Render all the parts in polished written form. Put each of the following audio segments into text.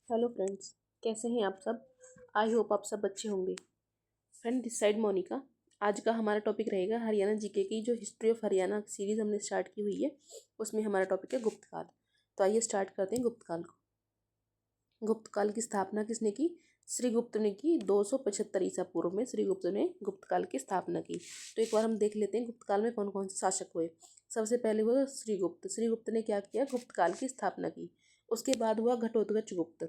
Hello friends, कैसे हैं आप सब। आई होप आप सब अच्छे होंगे। Friend, this side Monika. आज का हमारा टॉपिक रहेगा हरियाणा जीके की। जो हिस्ट्री ऑफ हरियाणा सीरीज हमने स्टार्ट की हुई है उसमें हमारा टॉपिक है गुप्तकाल। तो आइए स्टार्ट करते हैं गुप्तकाल को। गुप्तकाल की स्थापना किसने की? श्रीगुप्त ने की। 275 ईसा पूर्व में श्रीगुप्त ने गुप्तकाल की स्थापना की। तो एक बार हम देख लेते हैं गुप्तकाल में कौन कौन से शासक हुए। सबसे पहले हुआ श्रीगुप्त। श्रीगुप्त ने क्या किया? गुप्तकाल की स्थापना की। उसके बाद हुआ घटोत्कच गुप्त।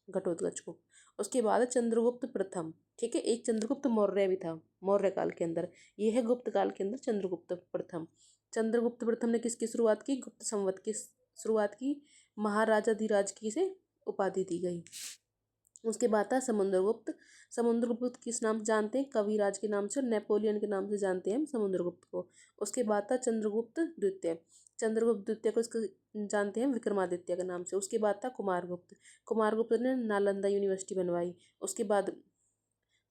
घटोत्कच गुप्त। उसके बाद चंद्रगुप्त प्रथम। ठीक है, एक चंद्रगुप्त मौर्य भी था मौर्य काल के अंदर। ये है गुप्त काल के अंदर चंद्रगुप्त प्रथम। चंद्रगुप्त प्रथम ने किसकी शुरुआत की? गुप्त संवत की शुरुआत की। महाराजाधिराज की से उपाधि दी गई। उसके बाद था समुद्रगुप्त। समुद्रगुप्त किस नाम से जानते हैं? कविराज के नाम से और नेपोलियन के नाम से जानते हैं हम समुद्रगुप्त को। उसके बाद था चंद्रगुप्त द्वितीय। चंद्रगुप्त द्वितीय को इसको जानते हैं विक्रमादित्य के नाम से। उसके बाद था कुमारगुप्त। कुमारगुप्त ने नालंदा यूनिवर्सिटी बनवाई। उसके बाद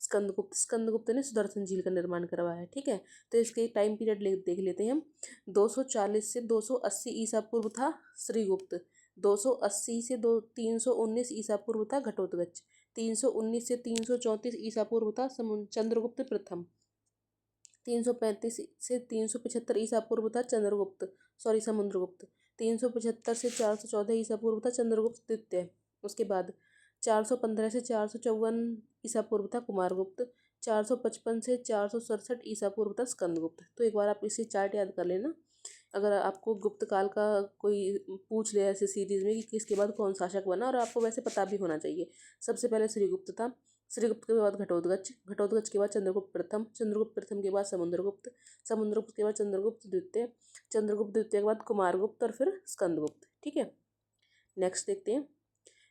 स्कंदगुप्त। स्कंदगुप्त ने सुदर्शन झील का निर्माण करवाया। ठीक है, तो इसके टाइम पीरियड देख लेते हैं हम। 240 से 280 ईसा पूर्व था श्रीगुप्त। 280 से 319 ईसा पूर्व था घटोत्कच। 319 से 334 ईसा पूर्व था चंद्रगुप्त प्रथम। 335 से 375 ईसा पूर्व था समुद्रगुप्त। 375 से 414 ईसा पूर्व था चंद्रगुप्त द्वितीय। उसके बाद 415 से 454 ईसा पूर्व था कुमारगुप्त। 455 से 467 ईसा पूर्व था स्कंदगुप्त। तो एक बार आप इसे चार्ट याद कर लेना। अगर आपको गुप्त काल का कोई पूछ ले ऐसे सीरीज में कि किसके बाद कौन शासक बना, और आपको वैसे पता भी होना चाहिए। सबसे पहले श्रीगुप्त था। श्रीगुप्त के बाद घटोत्कच। घटोत्कच के बाद चंद्रगुप्त प्रथम। चंद्रगुप्त प्रथम के बाद समुद्रगुप्त। समुद्रगुप्त के बाद चंद्रगुप्त द्वितीय। चंद्रगुप्त द्वितीय के बाद कुमारगुप्त और फिर स्कंदगुप्त। ठीक है, नेक्स्ट देखते हैं।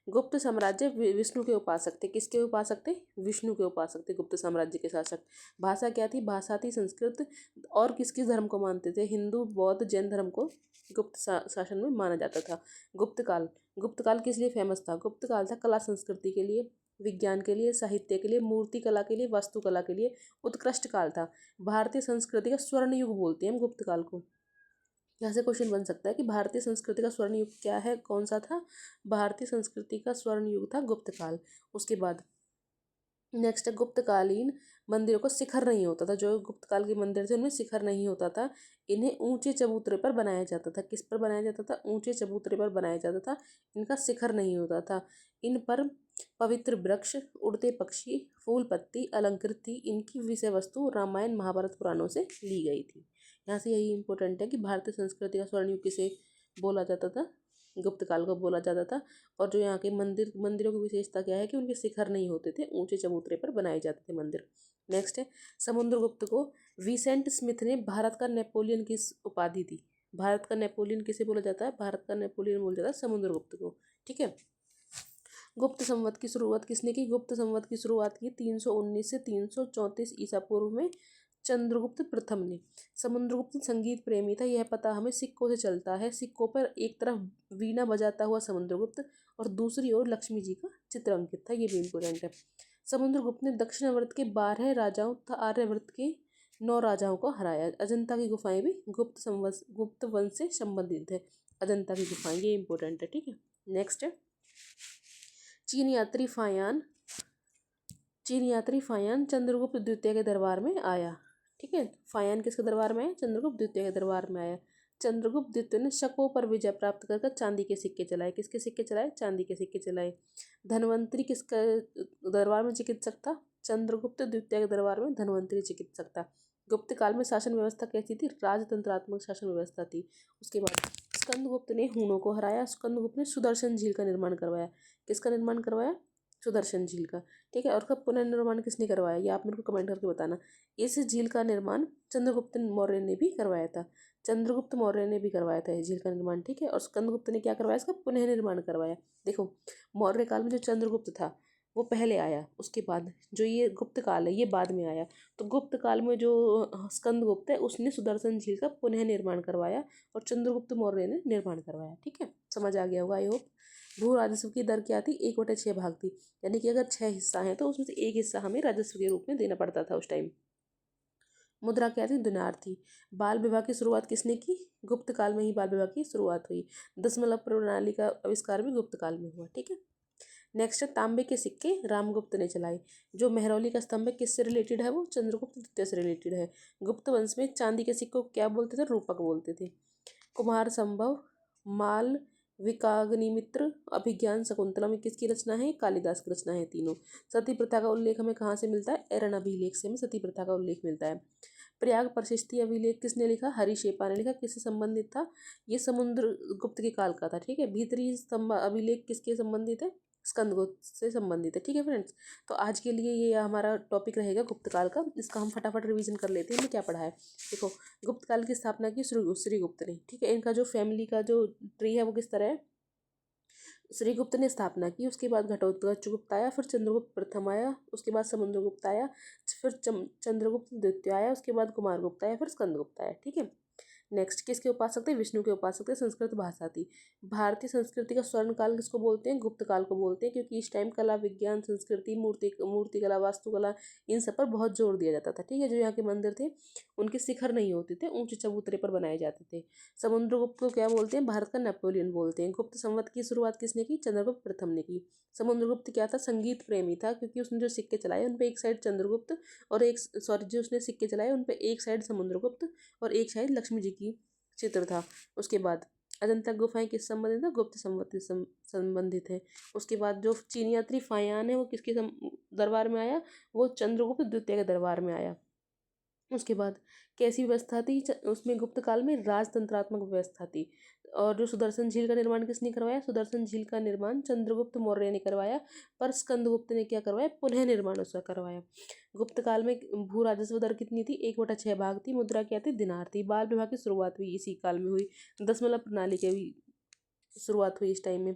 गुप्त साम्राज्य विष्णु के उपासक थे। किसके उपासक थे? विष्णु के उपासक थे गुप्त साम्राज्य के शासक। भाषा क्या थी? भाषा थी संस्कृत। और किस किस धर्म को मानते थे? हिंदू, बौद्ध, जैन धर्म को गुप्त शासन में माना जाता था। गुप्त काल। गुप्त काल किस लिए फेमस था? गुप्त काल था कला संस्कृति के लिए, विज्ञान के लिए, साहित्य के लिए, मूर्ति कला के लिए, वास्तुकला के लिए उत्कृष्ट काल था। भारतीय संस्कृति का स्वर्ण युग बोलते हैं हम गुप्त काल को। यहाँ से क्वेश्चन बन सकता है कि भारतीय संस्कृति का स्वर्ण युग क्या है, कौन सा था? भारतीय संस्कृति का स्वर्ण युग था गुप्त काल। उसके बाद नेक्स्ट है गुप्तकालीन मंदिरों को शिखर नहीं होता था। जो गुप्त काल के मंदिर थे उनमें शिखर नहीं होता था। इन्हें ऊंचे चबूतरे पर बनाया जाता था। किस पर बनाया जाता था? ऊंचे चबूतरे पर बनाया जाता था। इनका शिखर नहीं होता था। इन पर पवित्र वृक्ष, उड़ते पक्षी, फूल पत्ती अलंकृत थी। इनकी विषय वस्तु रामायण महाभारत पुराणों से ली गई थी। यहाँ से यही इंपॉर्टेंट है कि भारतीय संस्कृति का स्वर्ण युग किसे बोला जाता था? गुप्त काल को बोला जाता था। और जो यहाँ के मंदिरों की विशेषता क्या है कि उनके शिखर नहीं होते थे, ऊंचे चबूतरे पर बनाए जाते थे मंदिर। नेक्स्ट है समुद्रगुप्त को विसेंट स्मिथ ने भारत का नेपोलियन की उपाधि दी। भारत का नेपोलियन किसे बोला जाता है? भारत का नेपोलियन बोला जाता है समुद्रगुप्त को। ठीक है, गुप्त संवत की शुरुआत किसने की? गुप्त संवत की शुरुआत की 319 से 334 ईसा पूर्व में चंद्रगुप्त प्रथम ने। समुद्रगुप्त संगीत प्रेमी था, यह पता हमें सिक्कों से चलता है। सिक्कों पर एक तरफ वीणा बजाता हुआ समुद्रगुप्त और दूसरी ओर लक्ष्मी जी का चित्र अंकित था। ये भी इम्पोर्टेंट है। समुद्रगुप्त ने दक्षिणावर्त के 12 राजाओं तथा आर्यावर्त के 9 राजाओं को हराया। अजंता की गुफाएं भी गुप्त वंश से संबंधित है। अजंता की गुफाएं, ये इंपॉर्टेंट है। ठीक है, नेक्स्ट है चीन यात्री फायान। चीन यात्री फायान चंद्रगुप्त द्वितीय के दरबार में आया। ठीक है, फायान किसके दरबार में आया? चंद्रगुप्त द्वितीय के दरबार में आया। चंद्रगुप्त द्वितीय ने शकों पर विजय प्राप्त कर चांदी के सिक्के चलाए। किसके सिक्के चलाए? चांदी के सिक्के चलाए। धनवंतरी किसके दरबार में चिकित्सक था? चंद्रगुप्त द्वितीय के दरबार में धनवंतरी चिकित्सक था। गुप्त काल में शासन व्यवस्था कैसी थी? राजतंत्रात्मक शासन व्यवस्था थी। उसके बाद स्कंदगुप्त ने हूणों को हराया। स्कंदगुप्त ने सुदर्शन झील का निर्माण करवाया। किसका निर्माण करवाया? सुदर्शन झील का। ठीक है, और उसका पुनर्निर्माण किसने करवाया? ये आप मेरे को कमेंट करके बताना। इस झील का निर्माण चंद्रगुप्त मौर्य ने भी करवाया था। चंद्रगुप्त मौर्य ने भी करवाया था इस झील का निर्माण। ठीक है, और स्कंदगुप्त ने क्या करवाया? इसका पुनः निर्माण करवाया। देखो, मौर्य काल में जो चंद्रगुप्त था वो पहले आया, उसके बाद जो ये गुप्त काल है ये बाद में आया। तो गुप्त काल में जो स्कंदगुप्त है उसने सुदर्शन झील का पुनः निर्माण करवाया और चंद्रगुप्त मौर्य ने निर्माण करवाया। ठीक है, समझ आ गया होगा आई होप। भू राजस्व की दर क्या थी? 1/6 भाग थी। यानी कि अगर 6 हिस्सा हैं तो उसमें से एक हिस्सा हमें राजस्व के रूप में देना पड़ता था उस टाइम। मुद्रा क्या थी? दिनार थी। बाल विवाह की शुरुआत किसने की? गुप्त काल में ही बाल विवाह की शुरुआत हुई। दशमलव प्रणाली का आविष्कार भी गुप्त काल में हुआ। ठीक है, नेक्स्ट है तांबे के सिक्के रामगुप्त ने चलाए। जो मेहरौली का स्तंभ है किससे रिलेटेड है, वो चंद्रगुप्त द्वितीय से रिलेटेड है। गुप्त वंश में चांदी के सिक्कों को क्या बोलते थे, रूपक बोलते थे। कुमार संभव, माल विकाग्निमित्र, अभिज्ञान शकुंतला में किसकी रचना है, कालिदास की रचना है तीनों। सती प्रथा का उल्लेख हमें कहाँ से मिलता है, एरन अभिलेख से हमें सती प्रथा का उल्लेख मिलता है। प्रयाग प्रशस्ति अभिलेख किसने लिखा, हरिशेपा ने लिखा। किससे संबंधित था, ये समुद्र गुप्त के काल का था। ठीक है। भीतरी स्तंभ अभिलेख किसके संबंधित है, स्कंदगुप्त से संबंधित है। ठीक है फ्रेंड्स, तो आज के लिए ये हमारा टॉपिक रहेगा गुप्त काल का। इसका हम फटाफट रिवीजन कर लेते हैं, हमने क्या पढ़ा है। देखो, गुप्त काल की स्थापना की श्रीगुप्त ने। ठीक है। इनका जो फैमिली का जो ट्री है वो किस तरह है, श्रीगुप्त ने स्थापना की, उसके बाद घटोत्कच गुप्त आया, फिर चंद्रगुप्त प्रथम आया, उसके बाद समुद्रगुप्त आया, फिर चंद्रगुप्त द्वितीय आया, उसके बाद कुमारगुप्त आया, फिर स्कंदगुप्त आया। ठीक है। नेक्स्ट किसके उपासक थे, विष्णु के उपासक थे, संस्कृत भाषा थी। भारतीय संस्कृति का स्वर्ण काल किसको बोलते हैं, गुप्त काल को बोलते हैं, क्योंकि इस टाइम कला विज्ञान संस्कृति मूर्तिकला वास्तुकला इन सब पर बहुत जोर दिया जाता था। ठीक है। जो यहाँ के मंदिर थे उनके शिखर नहीं होते थे, ऊंचे चबूतरे पर बनाए जाते थे। समुद्रगुप्त को क्या बोलते हैं, भारत का नेपोलियन बोलते हैं। गुप्त संवत की शुरुआत किसने की, चंद्रगुप्त प्रथम ने की। समुद्रगुप्त क्या था, संगीत प्रेमी था, क्योंकि उसने जो सिक्के चलाए उन पे एक साइड चंद्रगुप्त और एक सॉरी जो उसने सिक्के चलाए उन पे एक साइड समुद्रगुप्त और एक साइड लक्ष्मी जी की चित्र था। उसके बाद अजंता गुफाएं किस संबंधित है, गुप्त संवत से संबंधित है। उसके बाद जो चीनी यात्री फायान है वो किसके दरबार में आया, वो चंद्रगुप्त द्वितीय के दरबार में आया। उसके बाद कैसी व्यवस्था थी, उसमें गुप्त काल में राजतंत्रात्मक व्यवस्था थी। और जो सुदर्शन झील का निर्माण किसने करवाया, सुदर्शन झील का निर्माण चंद्रगुप्त मौर्य ने करवाया, पर स्कंदगुप्त ने क्या करवाया, पुनः निर्माण उसका करवाया। गुप्त काल में भू राजस्व दर कितनी थी, 1/6 भाग थी। मुद्रा क्या थी, दिनार थी। बाल विवाह की शुरुआत हुई इसी काल में हुई, दशमलव प्रणाली की भी शुरुआत हुई इस टाइम में।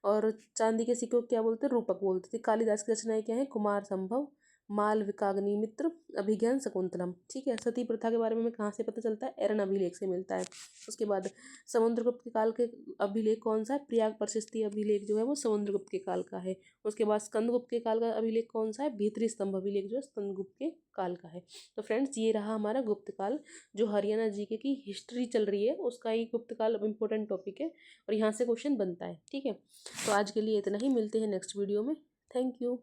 और चांदी के सिक्कों को क्या बोलते हैं, रूपक बोलते थे। कालिदास की रचनाएं क्या है, कुमार संभव, मालविकाग्निमित्र, अभिज्ञान शकुंतलम। ठीक है। सती प्रथा के बारे में हमें कहाँ से पता चलता है, एरन अभिलेख से मिलता है। उसके बाद समुद्रगुप्त के काल के अभिलेख कौन सा है, प्रयाग प्रशस्ति अभिलेख जो है वो समुद्रगुप्त के काल का है। उसके बाद स्कंदगुप्त के काल का अभिलेख कौन सा है, भीतरी स्तंभ अभिलेख जो है स्कंदगुप्त के काल का है। तो फ्रेंड्स, ये रहा हमारा गुप्त काल। जो हरियाणा जीके की हिस्ट्री चल रही है उसका ही गुप्त काल इंपॉर्टेंट टॉपिक है और यहाँ से क्वेश्चन बनता है। ठीक है। तो आज के लिए इतना ही, मिलते हैं नेक्स्ट वीडियो में। Thank you.